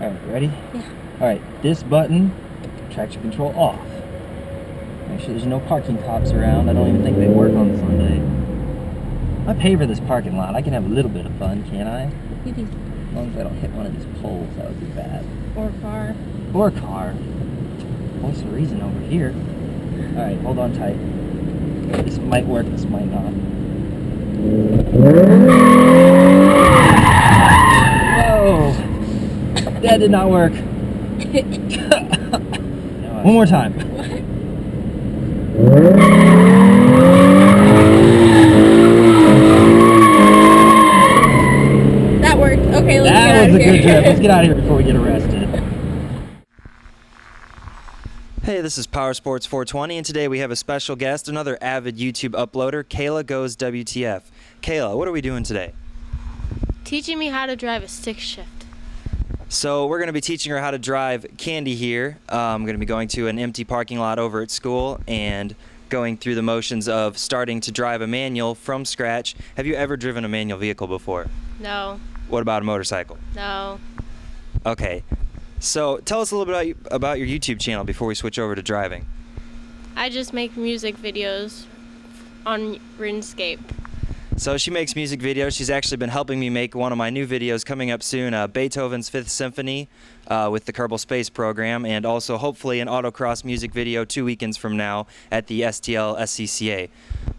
Alright, ready? Yeah. Alright, this button, traction control off. Make sure there's no parking cops around. I don't even think they work on Sunday. I pay for this parking lot. I can have a little bit of fun, can't I? Maybe. As long as I don't hit one of these poles, that would be bad. Or car. Or car. What's the reason over here? Alright, hold on tight. This might work, this might not. Whoa! That did not work. One more time. That worked. Okay, let's get That out was of a here. good trip. Let's get out of here before we get arrested. Hey, this is Power Sports 420, and today we have a special guest, another avid YouTube uploader, Kayla Goes WTF. Kayla, what are we doing today? Teaching me how to drive a stick shift. So we're going to be teaching her how to drive Candy here. I'm going to be going to an empty parking lot over at school and going through the motions of starting to drive a manual from scratch. Have you ever driven a manual vehicle before? No, What about a motorcycle? no. Okay, so tell us a little bit about your YouTube channel before we switch over to driving. I just make music videos on RuneScape. So she makes music videos. She's actually been helping me make one of my new videos coming up soon, Beethoven's Fifth Symphony with the Kerbal Space Program, and also hopefully an autocross music video 2 weekends from now at the STL SCCA.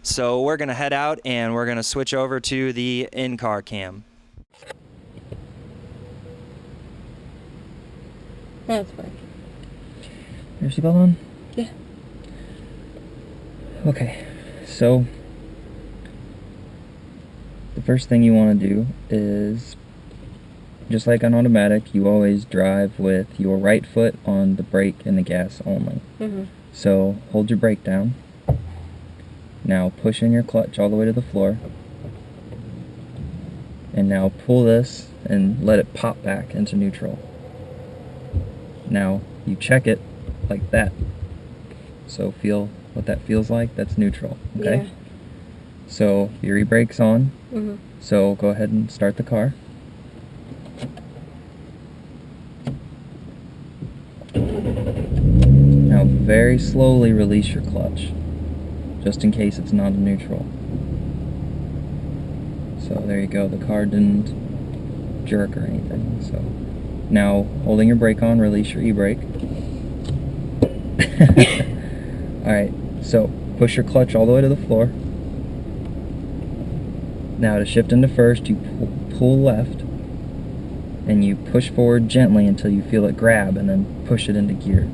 So we're going to head out and we're going to switch over to the in-car cam. That's working. Your seatbelt on? Yeah. Okay, so the first thing you want to do is, just like on automatic, you always drive with your right foot on the brake and the gas only. Mm-hmm. So hold your brake down. Now push in your clutch all the way to the floor. And now pull this and let it pop back into neutral. Now you check it like that. So feel what that feels like. That's neutral. Okay? Yeah. So your e-brake's on. Mm-hmm. So go ahead and start the car. Now very slowly release your clutch, just in case it's not in neutral. So there you go, the car didn't jerk or anything. So now holding your brake on, release your e-brake. Alright, so push your clutch all the way to the floor. Now to shift into first, you pull left and you push forward gently until you feel it grab and then push it into gear.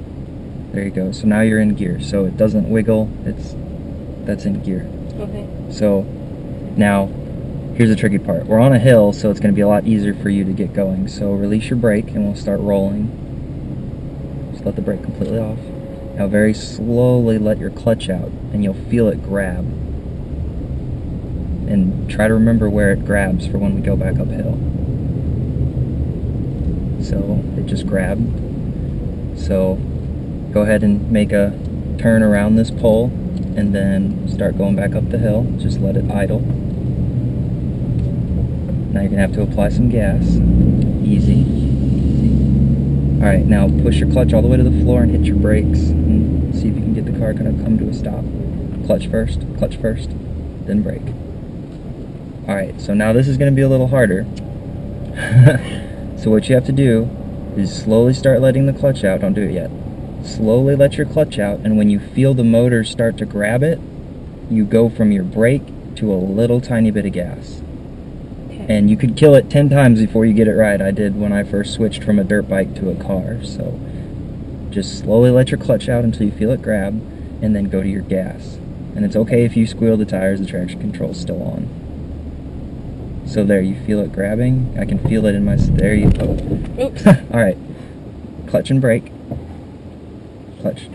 There you go. So now you're in gear. So it doesn't wiggle, that's in gear. Okay. So now here's the tricky part. We're on a hill, so it's going to be a lot easier for you to get going. So release your brake and we'll start rolling. Just let the brake completely off. Now very slowly let your clutch out and you'll feel it grab. And try to remember where it grabs for when we go back uphill. So it just grabbed. So go ahead and make a turn around this pole and then start going back up the hill. Just let it idle. Now you're gonna have to apply some gas. Easy. Alright, now push your clutch all the way to the floor and hit your brakes and see if you can get the car gonna come to a stop. Clutch first, then brake. Alright, so now this is going to be a little harder. So what you have to do is slowly start letting the clutch out. Don't do it yet. Slowly let your clutch out, and when you feel the motor start to grab it, you go from your brake to a little tiny bit of gas. Okay. And you could kill it 10 times before you get it right. I did when I first switched from a dirt bike to a car. So just slowly let your clutch out until you feel it grab, and then go to your gas. And it's okay if you squeal the tires, the traction control's still on. So there, you feel it grabbing? I can feel it in my... There you go. Oops. Alright. Clutch and brake. Clutch.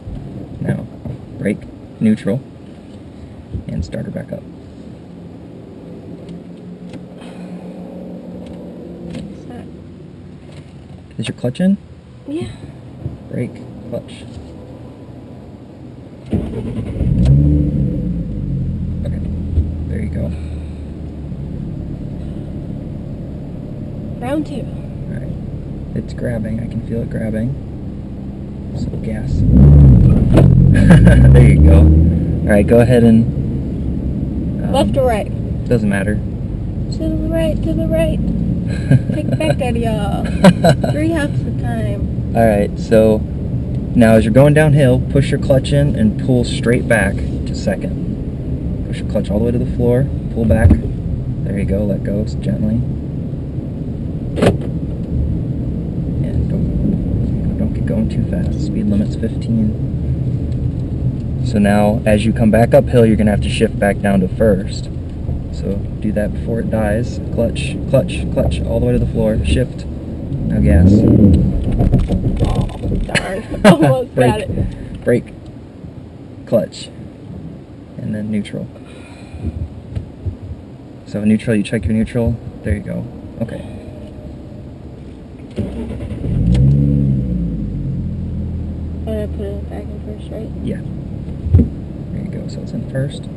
Now, brake, neutral, and start her back up. What's that? Is your clutch in? Yeah. Brake, clutch. Okay, there you go. Round two. Alright. It's grabbing. I can feel it grabbing. So gas. There you go. Alright, go ahead and... Left or right? Doesn't matter. To the right, to the right. Take back, Daddy, y'all. 3 hops the time. Alright, so now as you're going downhill, push your clutch in and pull straight back to second. Push your clutch all the way to the floor, pull back. There you go, let go gently. And don't get going too fast. Speed limit's 15. So now as you come back uphill, you're going to have to shift back down to first. So do that before it dies. Clutch, clutch, clutch, all the way to the floor. Shift. Now gas. Oh, darn. Almost got it. Brake. Clutch. And then neutral. So neutral, you check your neutral. There you go. Okay. I'm gonna put it back in first, right? Yeah. There you go. So it's in first.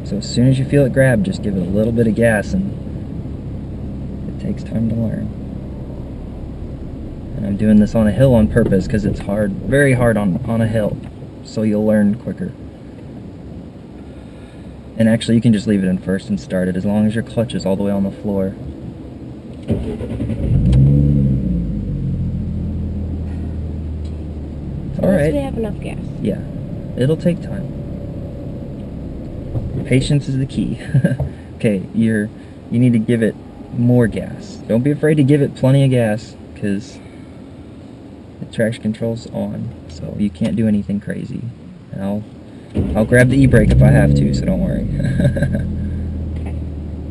So as soon as you feel it grab, just give it a little bit of gas, and it takes time to learn. And I'm doing this on a hill on purpose because it's hard, very hard on a hill, so you'll learn quicker. And actually, you can just leave it in first and start it as long as your clutch is all the way on the floor. All Unless right. we have enough gas. Yeah, it'll take time. Patience is the key. Okay, you need to give it more gas. Don't be afraid to give it plenty of gas, because the traction control's on, so you can't do anything crazy. And I'll grab the e-brake if I have to, so don't worry. Okay.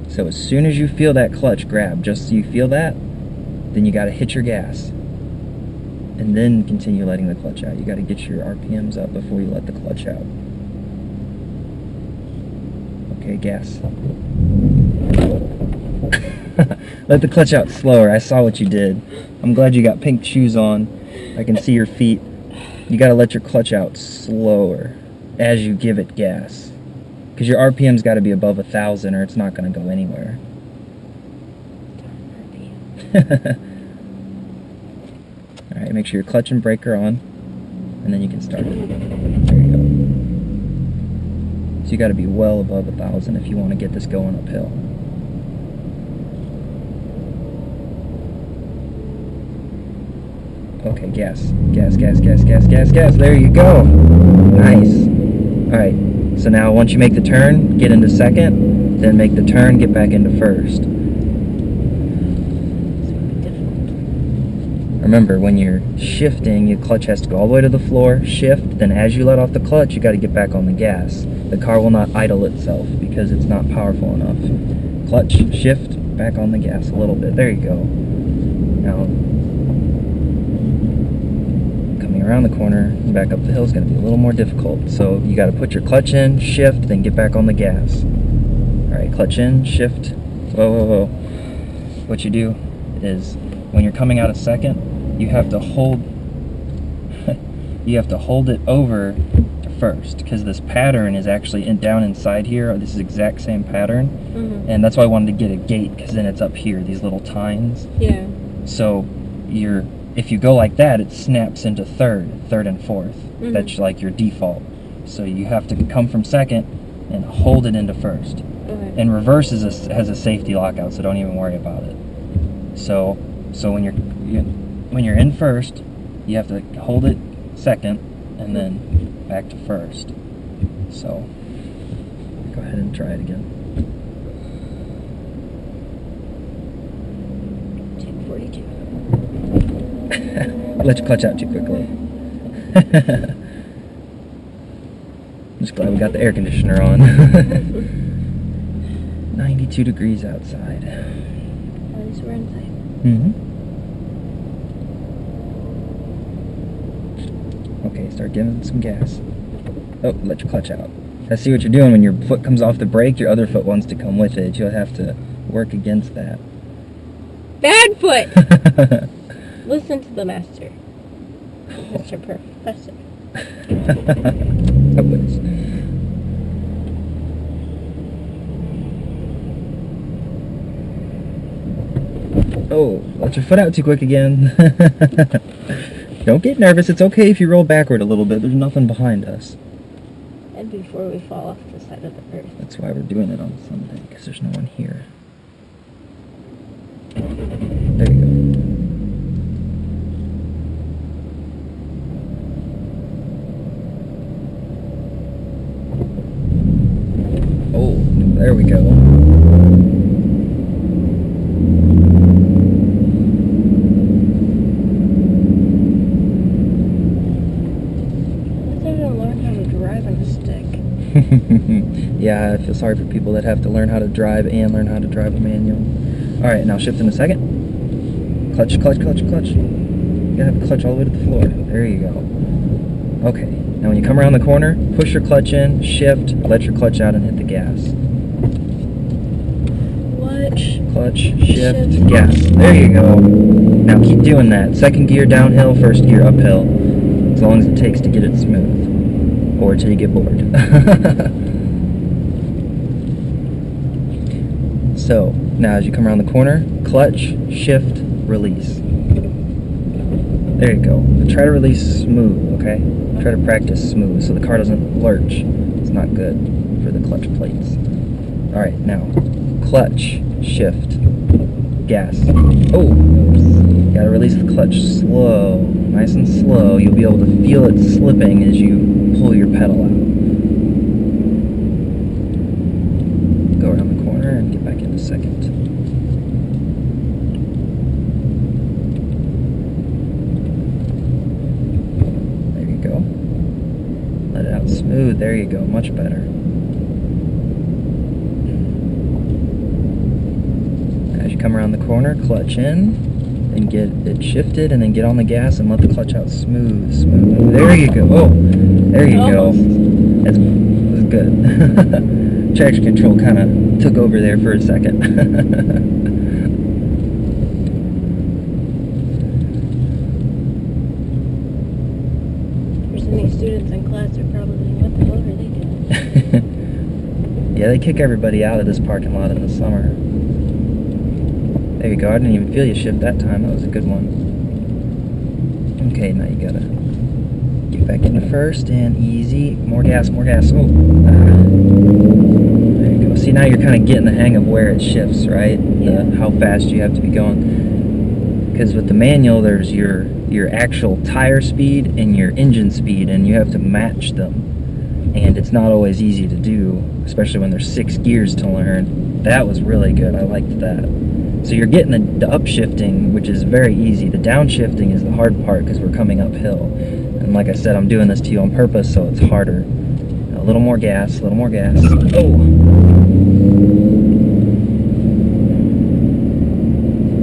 So as soon as you feel that clutch grab, just so you feel that, then you gotta hit your gas. And then continue letting the clutch out. You gotta get your RPMs up before you let the clutch out. Okay, gas. Let the clutch out slower. I saw what you did. I'm glad you got pink shoes on. I can see your feet. You gotta let your clutch out slower as you give it gas. Because your RPM's gotta be above 1,000 or it's not gonna go anywhere. Alright, make sure your clutch and brake are on. And then you can start it. There you go. So you gotta be well above 1,000 if you want to get this going uphill. Okay, gas. Gas, gas, gas, gas, gas, gas. There you go. Nice. Alright, so now once you make the turn, get into second, then make the turn, get back into first. Remember, when you're shifting, your clutch has to go all the way to the floor, shift, then as you let off the clutch, you got to get back on the gas. The car will not idle itself because it's not powerful enough. Clutch, shift, back on the gas a little bit. There you go. Now, coming around the corner, back up the hill is going to be a little more difficult. So you got to put your clutch in, shift, then get back on the gas. Alright, clutch in, shift. Whoa, whoa, whoa. What you do is, when you're coming out of second, you have to hold it over to first, because this pattern is actually down inside here. This is the exact same pattern, and that's why I wanted to get a gate, because then it's up here, these little tines. Yeah. So if you go like that, it snaps into third and fourth. That's like your default. So you have to come from second and hold it into first. Okay. And reverse has a safety lockout, so don't even worry about it. So when you're in first, you have to hold it second and then back to first. So go ahead and try it again. Take 42. I let you clutch out too quickly. I'm just glad we got the air conditioner on. 92 degrees outside. At least we're inside. Okay, start giving some gas. Oh, let your clutch out. I see what you're doing. When your foot comes off the brake, your other foot wants to come with it. You'll have to work against that. Bad foot! Listen to the master. Mr. Professor. I wish. Oh, let your foot out too quick again. Don't get nervous. It's okay if you roll backward a little bit. There's nothing behind us. And before we fall off the side of the earth. That's why we're doing it on Sunday, because there's no one here. There you go. Oh, there we go. Yeah, I feel sorry for people that have to learn how to drive and learn how to drive a manual. Alright, now shift in a second. Clutch, clutch, clutch, clutch. You gotta have the clutch all the way to the floor. There you go. Okay, now when you come around the corner, push your clutch in, shift, let your clutch out and hit the gas. Clutch, shift, gas. There you go. Now keep doing that. Second gear downhill, first gear uphill. As long as it takes to get it smooth. Or until you get bored. So, now as you come around the corner, clutch, shift, release. There you go. But try to release smooth, okay? Try to practice smooth so the car doesn't lurch. It's not good for the clutch plates. Alright, now, clutch, shift, gas. Oh! You gotta release the clutch slow. Nice and slow. You'll be able to feel it slipping as you pull your pedal out. Go around the corner and get back in a second. There you go. Let it out smooth. There you go. Much better. As you come around the corner, clutch in and get it shifted, and then get on the gas and let the clutch out smooth, smooth. There you go. Oh, there you go. That was good. Traction control kind of took over there for a second. There's any students in class are probably, what the hell are they doing? Yeah, they kick everybody out of this parking lot in the summer. There you go. I didn't even feel you shift that time. That was a good one. Okay, now you gotta get back into first and easy. More gas, more gas. Oh. There you go. See, now you're kind of getting the hang of where it shifts, right? Yeah. How fast you have to be going. Because with the manual, there's your actual tire speed and your engine speed, and you have to match them. And it's not always easy to do, especially when there's 6 gears to learn. That was really good. I liked that. So you're getting the upshifting, which is very easy. The downshifting is the hard part because we're coming uphill. And like I said, I'm doing this to you on purpose, so it's harder. A little more gas, a little more gas. Oh!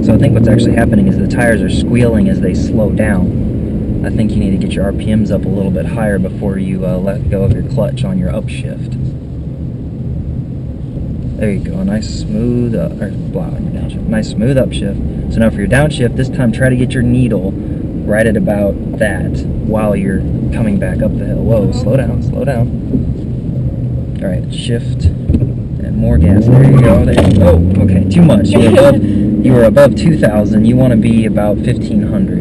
So I think what's actually happening is the tires are squealing as they slow down. I think you need to get your RPMs up a little bit higher before you let go of your clutch on your upshift. There you go, a nice smooth, nice smooth upshift. So now for your downshift, this time try to get your needle right at about that while you're coming back up the hill. Whoa, slow down, slow down. All right, shift and more gas. There you go. There you go. Oh, okay, too much. You were above 2,000. You want to be about 1,500,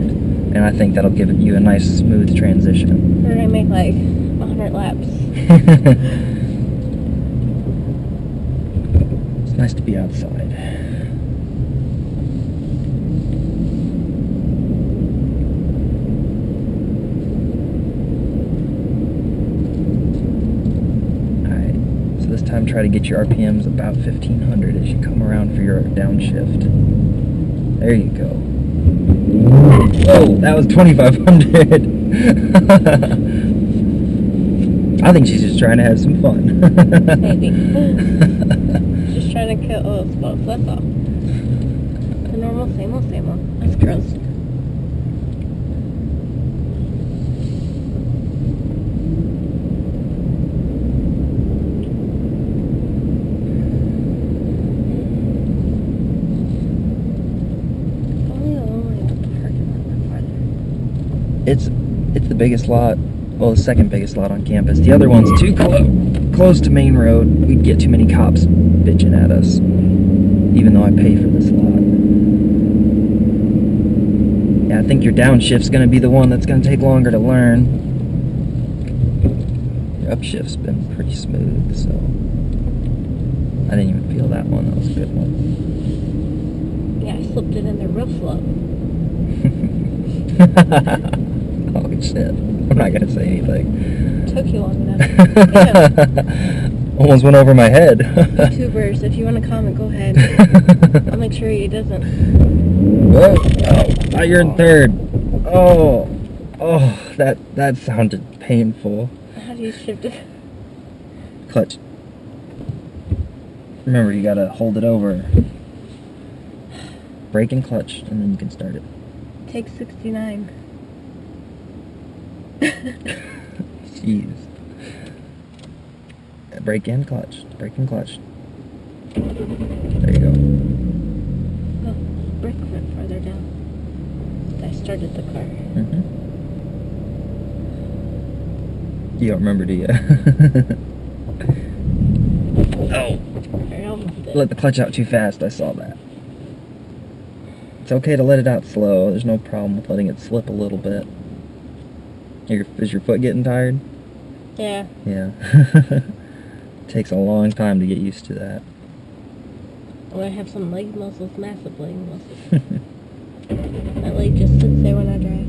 and I think that'll give you a nice smooth transition. We're gonna make like 100 laps. It's nice to be outside. Alright, so this time try to get your RPMs about 1,500 as you come around for your downshift. There you go. Whoa, that was 2,500! I think she's just trying to have some fun. Maybe. Just trying to kill old smokes, that's all. The normal, same old, same old. Us girls. It's the biggest lot, well, the second biggest lot on campus. The other one's too close to main road. We'd get too many cops bitching at us, even though I pay for this lot. Yeah, I think your downshift's gonna be the one that's gonna take longer to learn. Your upshift's been pretty smooth, so I didn't even feel that one. That was a good one. Yeah, I slipped it in there real slow. Oh shit! I'm not gonna say anything. Took you long enough. Almost went over my head. YouTubers, if you want to comment, go ahead. I'll make sure he doesn't. Whoa! Oh, now you're in third. Oh, that sounded painful. How do you shift it? Clutch. Remember, you gotta hold it over. Brake and clutch, and then you can start it. Take 69. Jeez. Brake and clutch. Brake and clutch. There you go. Oh, brake went farther down. I started the car. Mm-hmm. You don't remember, do you? Oh! I almost did. Let the clutch out too fast. I saw that. It's okay to let it out slow. There's no problem with letting it slip a little bit. Is your foot getting tired? Yeah. Yeah. Takes a long time to get used to that. Oh, I have some leg muscles, massive leg muscles. My leg just sits there when I drive.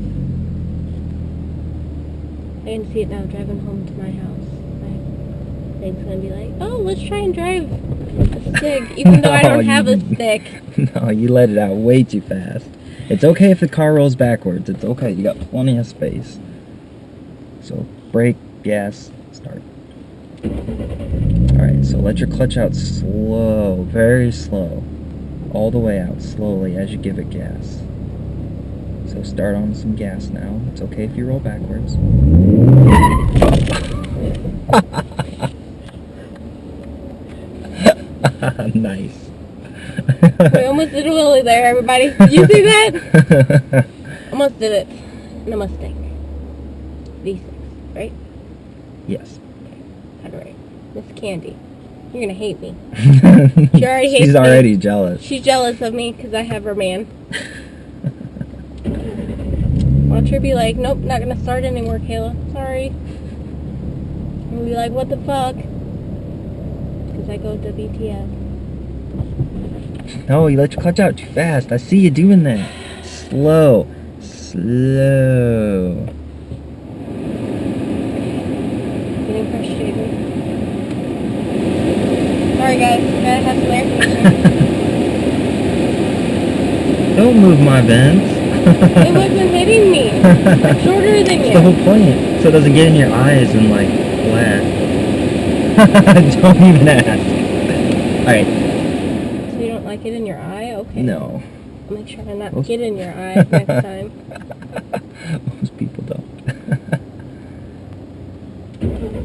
I can see it now driving home to my house. My leg's gonna be like, oh, let's try and drive a stick, even though I don't have a stick. No, you let it out way too fast. It's okay if the car rolls backwards. It's okay. You got plenty of space. So brake, gas, start. Alright, so let your clutch out slow, very slow. All the way out slowly as you give it gas. So start on some gas now. It's okay if you roll backwards. Nice. We almost did a wheelie there, everybody. Did you see that? Almost did it. In a Mustang. V6, right? Yes. Got it right. Miss Candy. You're gonna hate me. She already hates She's me. already jealous. She's jealous of me because I have her man. Watch her be like, nope, not gonna start anymore, Kayla. Sorry. And be like, what the fuck? Because I go WTF. No, you let your clutch out too fast. I see you doing that. Slow. Slow. Getting frustrated. Sorry guys, gotta have some air conditioning. Don't move my Benz. It wasn't hitting me. I'm shorter than That's you. the whole point. So it doesn't get in your eyes and like flat. Don't even ask. Alright. So you don't like it in your eye? Okay. No. I'll make sure to not Most- get in your eye next time. Most people don't.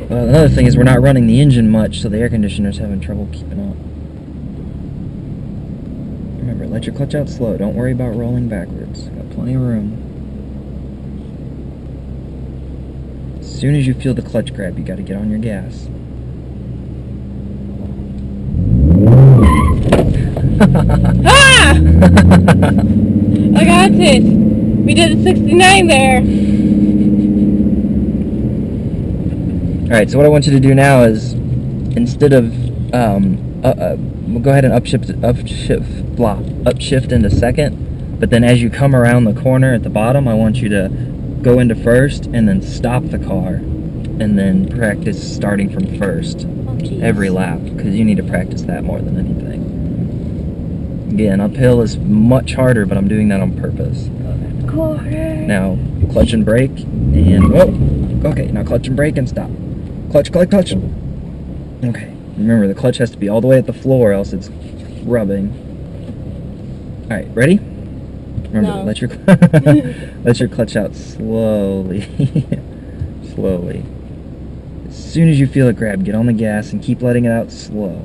Well, another thing is we're not running the engine much, so the air conditioner's having trouble keeping up. Remember, let your clutch out slow. Don't worry about rolling backwards. Got plenty of room. As soon as you feel the clutch grab, you gotta get on your gas. Ah! I got it. We did a 69 there. Alright, so what I want you to do now is, instead of, we'll go ahead and upshift into second, but then as you come around the corner at the bottom, I want you to go into first and then stop the car, and then practice starting from first Oh, geez. every lap, because you need to practice that more than anything. Again, uphill is much harder, but I'm doing that on purpose. Quarter. Now, clutch and brake, and whoa, okay, now clutch and brake and stop. Clutch, clutch, clutch. Okay, remember the clutch has to be all the way at the floor, else it's rubbing. All right, ready? Remember, No. let your let your clutch out slowly, slowly. As soon as you feel it grab, get on the gas and keep letting it out slow.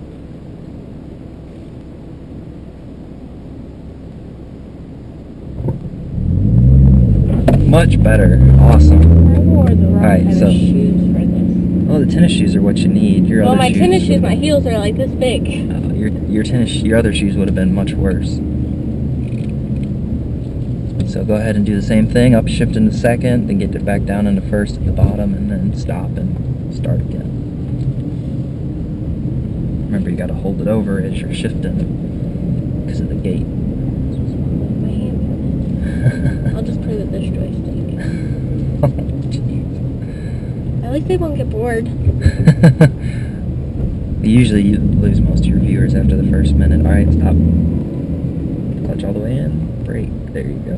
Much better. Awesome. I wore the wrong Alright, kind so- of shoes for this. Well, the tennis shoes are what you need. Your Well, other my shoes tennis shoes, would- my heels are like this big. your other shoes would have been much worse. So go ahead and do the same thing, upshift into second, then get it back down into first at the bottom, and then stop and start again. Remember, you gotta hold it over as you're shifting because of the gate. My hand. I'll just play with this joystick. Oh, jeez. At least they won't get bored. Usually you lose most of your viewers after the first minute. Alright, stop. Clutch all the way in. Brake. There you go.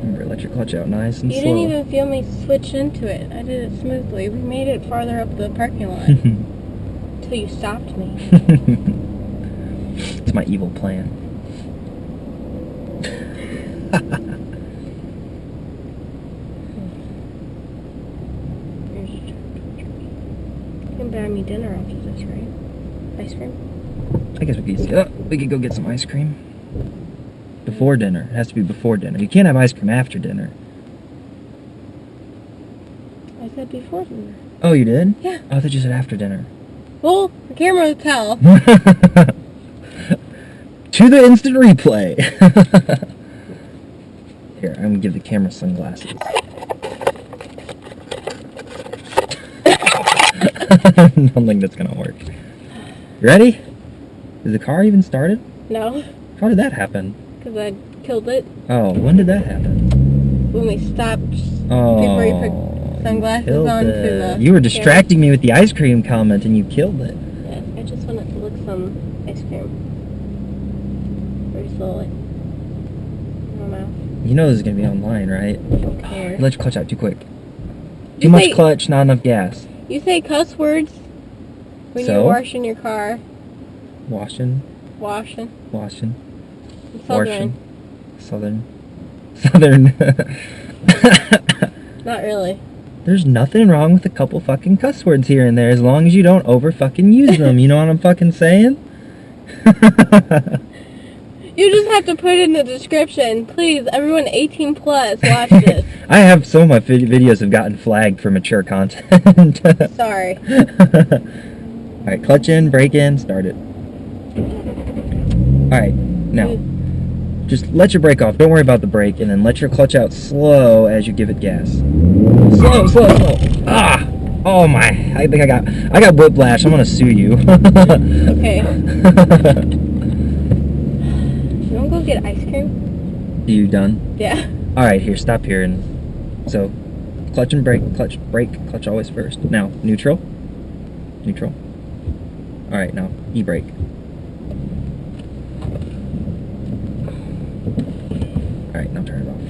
Remember, let your clutch out nice and You slow. didn't even feel me switch into it. I did it smoothly. We made it farther up the parking lot. Until you stopped me. It's my evil plan. You can buy me dinner after this, right? Ice cream? I guess we could go get some ice cream. Before dinner. It has to be before dinner. You can't have ice cream after dinner. I said before dinner. Oh, you did? Yeah. Oh, I thought you said after dinner. Well, the camera will tell. To the instant replay. Here, I'm gonna give the camera sunglasses. I don't think that's gonna work. You ready? Is the car even started? No, How did that happen? because I killed it Oh, when did that happen? when we stopped Oh, before you put sunglasses killed on it. for the You were distracting me with the ice cream comment and you killed it. Yeah, I just wanted to lick some ice cream. Very slowly. In my mouth. You know this is gonna be online, right? Don't care. You let your clutch out too quick. You Too much say- clutch, not enough gas. You say cuss words when So? you're washing your car. Washing. Washing. Southern. Southern. Southern. Not really. There's nothing wrong with a couple fucking cuss words here and there as long as you don't over fucking use them. You know what I'm fucking saying? You just have to put it in the description. Please, everyone 18 plus, watch this. I have some of my videos have gotten flagged for mature content. Sorry. Alright, clutch in, brake in, start it. Alright, now, just let your brake off. Don't worry about the brake, and then let your clutch out slow as you give it gas. Slow, slow, slow. Ah! Oh my, I think I got whiplash. I'm gonna sue you. Okay. You wanna go get ice cream? You done? Yeah. Alright, here, stop here, and so, clutch and brake, clutch, brake, clutch always first. Now, neutral. Neutral. Alright, now, e-brake. Alright, now turn it off.